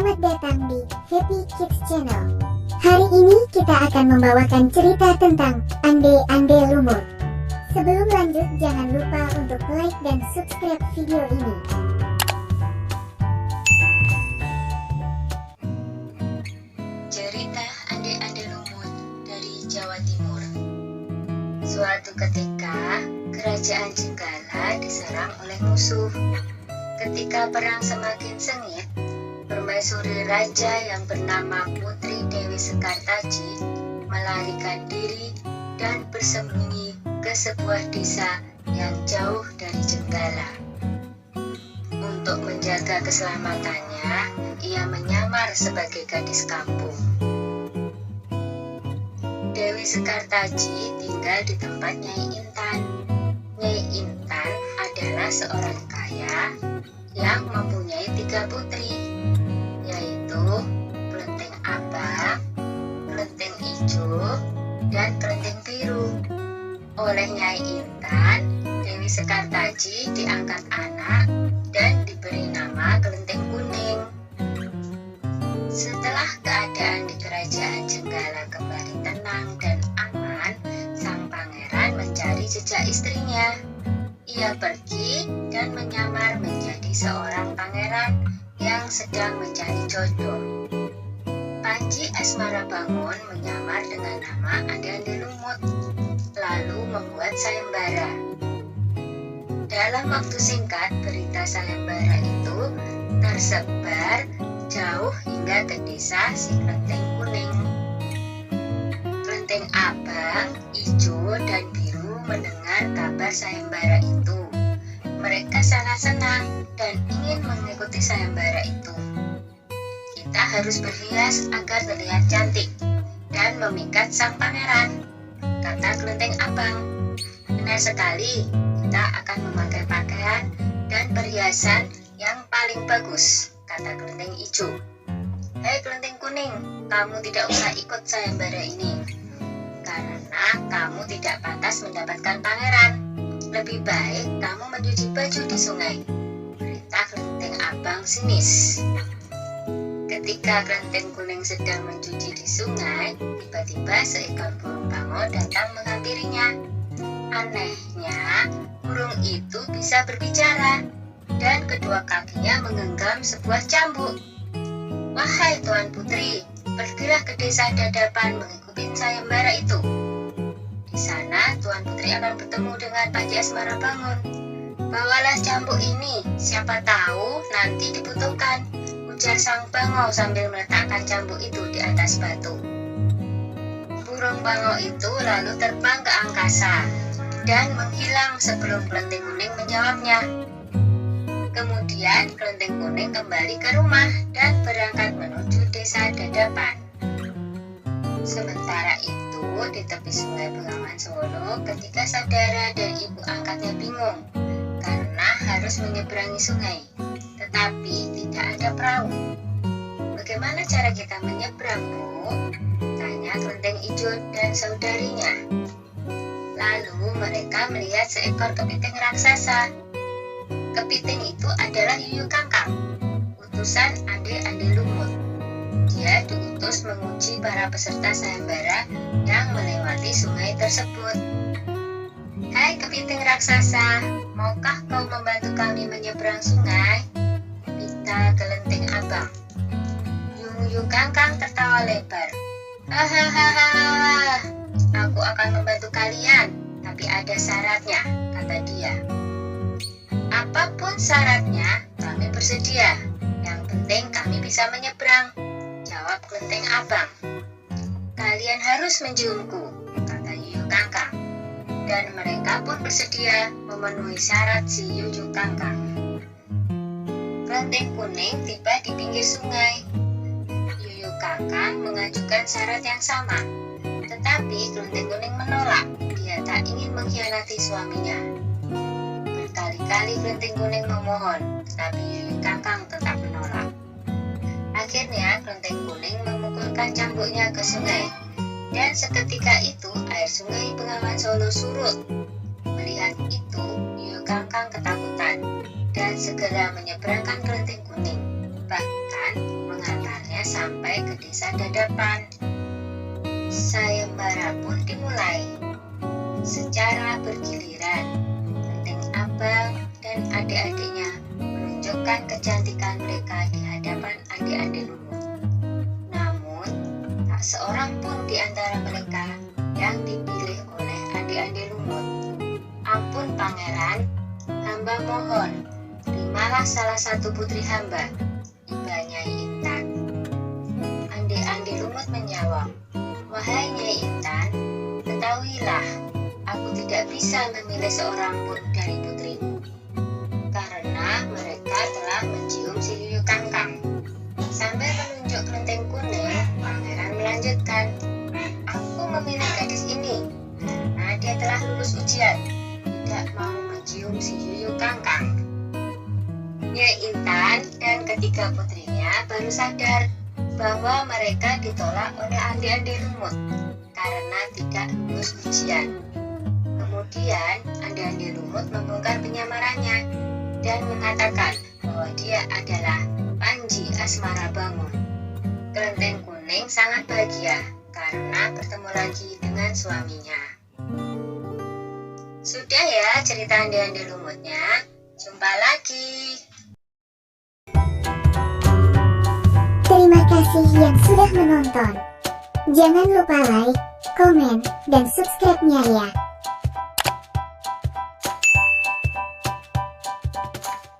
Selamat datang di Happy Kids Channel. Hari ini kita akan membawakan cerita tentang Ande-Ande Lumut. Sebelum lanjut, jangan lupa untuk like dan subscribe video ini. Cerita Ande-Ande Lumut dari Jawa Timur. Suatu ketika, kerajaan Jenggala diserang oleh musuh. Ketika perang semakin sengit, permaisuri raja yang bernama Putri Dewi Sekartaji melarikan diri dan bersembunyi ke sebuah desa yang jauh dari Jenggala. Untuk menjaga keselamatannya, ia menyamar sebagai gadis kampung. Dewi Sekartaji tinggal di tempat Nyai Intan. Nyai Intan adalah seorang kaya yang mempunyai 3 putri, yaitu Kelenteng Abang, Kelenteng Ijo, dan Kelenteng Biru. Oleh Nyai Intan, Dewi Sekartaji diangkat anak dan diberi nama Kelenteng Kuning. Setelah keadaan di kerajaan Jenggala kembali tenang dan aman, sang pangeran mencari jejak istrinya. Ia pergi dan menyamar menjadi seorang pangeran yang sedang mencari jodoh. Panji Asmara Bangun menyamar dengan nama Ande-Ande Lumut, lalu membuat sayembara. Dalam waktu singkat, berita sayembara itu tersebar jauh hingga ke desa si Kelenteng Kuning. Kelenteng Abang, Ijo, dan Biru mendengar kabar sayembara itu. Mereka sangat senang dan ingin mengikuti sayembara itu. Kita harus berhias agar terlihat cantik dan memikat sang pangeran, kata Kelenteng Abang. Benar sekali, kita akan memakai pakaian dan perhiasan yang paling bagus, kata Kelenteng Ijo. Hei Kelenteng Kuning, kamu tidak usah ikut sayembara ini, karena kamu tidak pantas mendapatkan pangeran. Lebih baik kamu mencuci baju di sungai, perintah Kelenteng Abang sinis. Ketika Kelenteng Kuning sedang mencuci di sungai, tiba-tiba seekor burung bango datang menghampirinya. Anehnya, burung itu bisa berbicara dan kedua kakinya menggenggam sebuah cambuk. Wahai Tuan Putri, pergilah ke desa Dadapan mengikuti sayembara itu. Di sana Tuan Putri akan bertemu dengan Panji Asmara Bangun. Bawalah cambuk ini, siapa tahu nanti dibutuhkan, ujar sang bango sambil meletakkan cambuk itu di atas batu. Burung bango itu lalu terbang ke angkasa dan menghilang sebelum Kelenteng Kuning menjawabnya. Kemudian Kelenteng Kuning kembali ke rumah dan berangkat menuju desa Dadapan. Sementara itu, di tepi sungai Bengawan Solo, ketika saudara dan ibu angkatnya bingung karena harus menyeberangi sungai, tetapi tidak ada perahu. Bagaimana cara kita menyeberang, Bu? Tanya Kelenteng Ijo dan saudarinya. Lalu mereka melihat seekor kepiting raksasa. Kepiting itu adalah Yuyu Kangkang, utusan Ande-Ande Lumut. Dia diutus menguji para peserta sayembara yang melewati sungai tersebut. Hai kepiting raksasa, maukah kau membantu kami menyeberang sungai? Pinta Kelenteng Abang. Yuyu Kangkang tertawa lebar. Hahaha, aku akan membantu kalian, tapi ada syaratnya, kata dia. Apapun syaratnya, kami bersedia. Yang penting kami bisa menyeberang, jawab Kelenteng Abang. Kalian harus menciumku, kata Yuyu Kangkang. Dan mereka pun bersedia memenuhi syarat si Yuyu Kangkang. Kelenteng Kuning tiba di pinggir sungai. Yuyu Kangkang mengajukan syarat yang sama, tetapi Kelenteng Kuning menolak. Dia tak ingin mengkhianati suaminya. Berkali-kali Kelenteng Kuning memohon, tetapi Yuyu Kangkang tetap menolak. Akhirnya Kelenteng Kuning memukulkan cambuknya ke sungai, dan seketika itu air sungai Bengawan Solo surut. Melihat itu, Yuyu Kangkang ketakutan dan segera menyeberangkan Kelenteng Kuning, bahkan mengantarnya sampai ke desa Dadapan. Sayembara pun dimulai. Secara bergiliran, Genting Abang dan adik-adiknya menunjukkan kecantikan mereka di hadapan adik-adik Lumut. Namun, tak seorang pun di antara mereka yang dipilih oleh adik-adik Lumut. Ampun pangeran, hamba mohon, terimalah salah satu putri hamba, iba Nyai Intan. Adik-adik Lumut menjawab, wahai Nyai Intan, ketahuilah, aku tidak bisa memilih seorang pun dari putrimu, karena mereka telah mencium si Yuyu Kangkang. Sambil menunjuk kelenteng kuning, pangeran melanjutkan, aku memilih gadis ini karena dia telah lulus ujian, tidak mau mencium si Yuyu Kangkang. Nyai Intan dan ketiga putrinya baru sadar bahwa mereka ditolak oleh adik-adik Lumut karena tidak lulus ujian. Kemudian adik-adik Lumut membongkar penyamarannya dan mengatakan bahwa dia adalah Panji Asmara Bangun. Kelenteng kuning sangat bahagia karena bertemu lagi dengan suaminya. Sudah ya cerita adik-adik Lumutnya, jumpa lagi. Terima kasih yang sudah menonton. Jangan lupa like, komen, dan subscribe-nya ya.